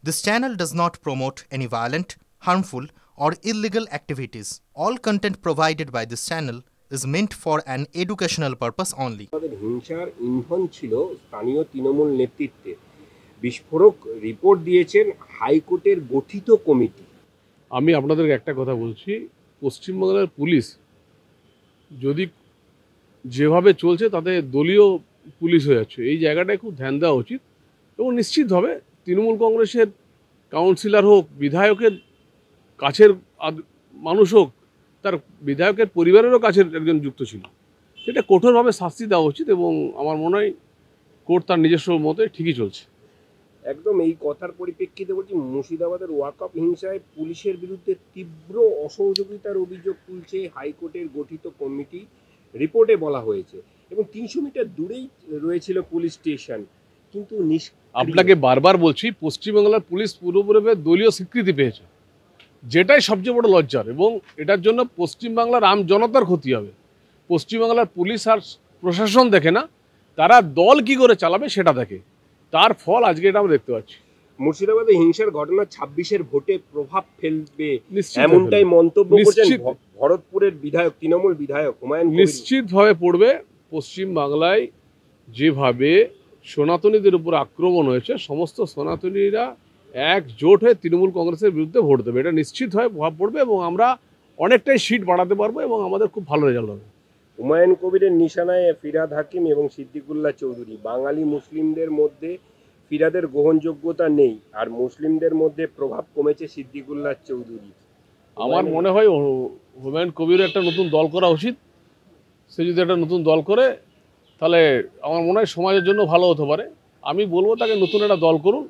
This channel does not promote any violent, harmful, or illegal activities. All content provided by this channel is meant for an educational purpose only. হিংসার ইন্ধন ছিল স্থানীয় তৃণমূল নেতৃত্বে। বিস্ফোরক report দিয়েছেন হাইকোর্টের গঠিত কমিটি। আমি আপনাদেরকে একটা কথা বলছি, পশ্চিমবাংলার পুলিশ যদি যেভাবে চলছে তাতে দলীয় পুলিশ হয়ে যাচ্ছে, এই জায়গাটায় খুব ধ্যান দেওয়া উচিত। এবং নিশ্চিতভাবে তৃণমূল কংগ্রেসের কাউন্সিলর হোক, বিধায়কের কাছের মানুষ হোক, তার বিধায়কের পরিবারেরও কাছের একজন যুক্ত ছিল, সেটা কঠোরভাবে শাস্তি দেওয়া উচিত। এবং আমার মনে হয় কোর্ট তার নিজস্ব মতে ঠিকই চলছে। একদম এই কথার পরিপ্রেক্ষিতে বলছি, মুর্শিদাবাদের ওয়াকআপ হিংসায় পুলিশের বিরুদ্ধে তীব্র অসহযোগিতার অভিযোগ তুলছে হাইকোর্টের গঠিত কমিটি। রিপোর্টে বলা হয়েছে এবং ৩০০ মিটার দূরেই রয়েছিল পুলিশ স্টেশন, কিন্তু আপনাকে বারবার বলছি, পশ্চিমবাংলার পুলিশ পুরোপুরিভাবে দলীয় স্বীকৃতি পেয়েছে, যেটাই সবচেয়ে বড় লজ্জার। এবং এটার জন্য পশ্চিমবাংলার আম জনতার ক্ষতি হবে। পশ্চিমবাংলার পুলিশ আর প্রশাসন দেখে না, তারা দল কি করে চালাবে সেটা দেখে, তার ফল আজকে এটা আমরা দেখতে পাচ্ছি। মুর্শিদাবাদে হিংসার ঘটনা ২৬-এর ভোটে প্রভাব ফেলবে এমনটাই মন্তব্য করেছেন ভরতপুরের বিধায়ক, তৃণমূল বিধায়ক হুমায়ুন কবির। নিশ্চিতভাবে পড়বে। পশ্চিমবাংলায় যেভাবে সনাতনীদের উপর আক্রমণ হয়েছে, সমস্ত সনাতনীরা একজোট হয়ে তৃণমূল কংগ্রেসের বিরুদ্ধে ভোট দেবে, এটা নিশ্চিতভাবে প্রভাব পড়বে এবং আমরা অনেকটাই সিট বাড়াতে পারবো এবং আমাদের খুব ভালো রেজাল্ট হবে। হুমায়ুন কবিরের নিশানায় ফিরহাদ হাকিম এবং সিদ্দিকুল্লাহ চৌধুরী। বাঙালি মুসলিমদের মধ্যে ফিরহাদের গ্রহণযোগ্যতা নেই, আর মুসলিমদের মধ্যে প্রভাব কমেছে সিদ্দিকুল্লাহ চৌধুরী। আমার মনে হয় হুমায়ুন কবিরের একটা নতুন দল করা উচিত। সে যদি একটা নতুন দল করে তাহলে আমার মনে হয় সমাজের জন্য ভালো হতে পারে। আমি বলবো তাকে নতুন একটা দল করুন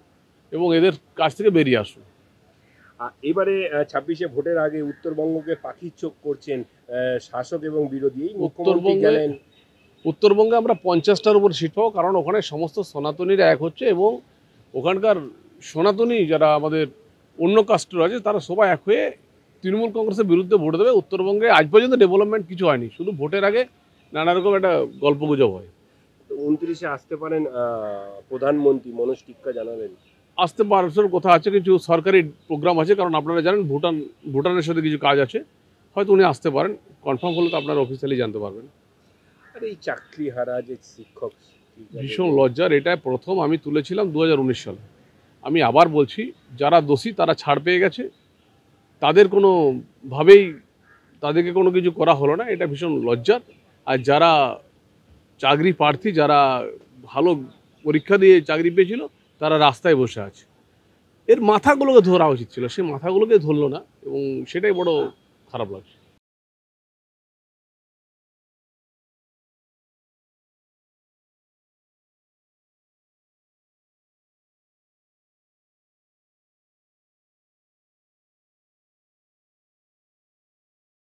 এবং এদের কাছ থেকে বেরিয়ে আসুন। এবারে 26-এ ভোটের আগে উত্তরবঙ্গকে পাখির চোখ করছেন শাসক এবং বিরোধী। উত্তরবঙ্গে আমরা 50টার উপর সিট পাবো, কারণ ওখানে সমস্ত সনাতনীরা এক হচ্ছে এবং ওখানকার সনাতনী যারা আমাদের অন্য কাস্টের আছে তারা সবাই এক হয়ে তৃণমূল কংগ্রেসের বিরুদ্ধে ভোট দেবে। উত্তরবঙ্গে আজ পর্যন্ত ডেভেলপমেন্ট কিছু হয়নি, শুধু ভোটের আগে নানা রকম একটা গল্পগুজব হয়। 29-এ আসতে পারেন প্রধানমন্ত্রী, মনোজ টিক্কা জানালেন। আসতে পারার কথা আছে, কিছু সরকারি প্রোগ্রাম আছে, কারণ আপনারা জানেন ভুটানের সাথে কিছু কাজ আছে, হয়তো উনি আসতে পারেন। কনফার্ম হলে তো আপনারা অফিসিয়ালি জানতে পারবেন। আর এই চাকরি হারা যে শিক্ষক, ভীষণ লজ্জার। এটা প্রথম আমি তুলেছিলাম 2019 সালে। আমি আবার বলছি, যারা দোষী তারা ছাড় পেয়ে গেছে, তাদের কোনোভাবেই তাদেরকে কোনো কিছু করা হলো না, এটা ভীষণ লজ্জার। আর যারা চাকরি প্রার্থী, যারা ভালো পরীক্ষা দিয়ে চাকরি পেয়েছিল, তারা রাস্তায় বসে আছে। এর মাথাগুলোকে ধরা উচিত ছিল, সে মাথাগুলোকে ধরলো না এবং সেটাই বড় খারাপ লাগছে।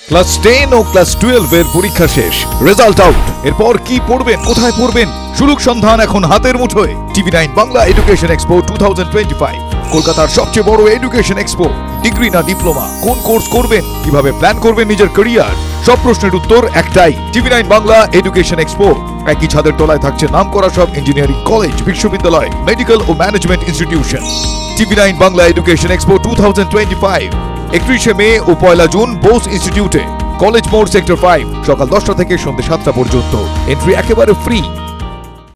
ক্লাস 10 ও ক্লাস 12 এর পরীক্ষা শেষ, রেজাল্ট আউট। এরপর কি পড়বেন, কোথায় পড়বেন, সুলুক সন্ধান এখন হাতের মুঠোয়। TV9 বাংলা এডুকেশন এক্সপো 2025, কলকাতার সবচেয়ে বড় এডুকেশন এক্সপো। ডিগ্রি না ডিপ্লোমা, কোন কোর্স করবেন, কিভাবে প্ল্যান করবেন নিজের ক্যারিয়ার, সব প্রশ্নের উত্তর একটাই। TV9 Bangla education expo. একই ছাদের তলায় থাকছে নামকরা সব ইঞ্জিনিয়ারিং কলেজ, বিশ্ববিদ্যালয়, মেডিকেল ও management institution. TV9 Bangla education expo 2025, 31শে মে ও 1 জুন বোস ইনস্টিটিউটে, কলেজ মোড়, সেক্টর 5, সকাল 10টা থেকে সন্ধ্যে 7টা পর্যন্ত। এন্ট্রি একেবারে ফ্রি।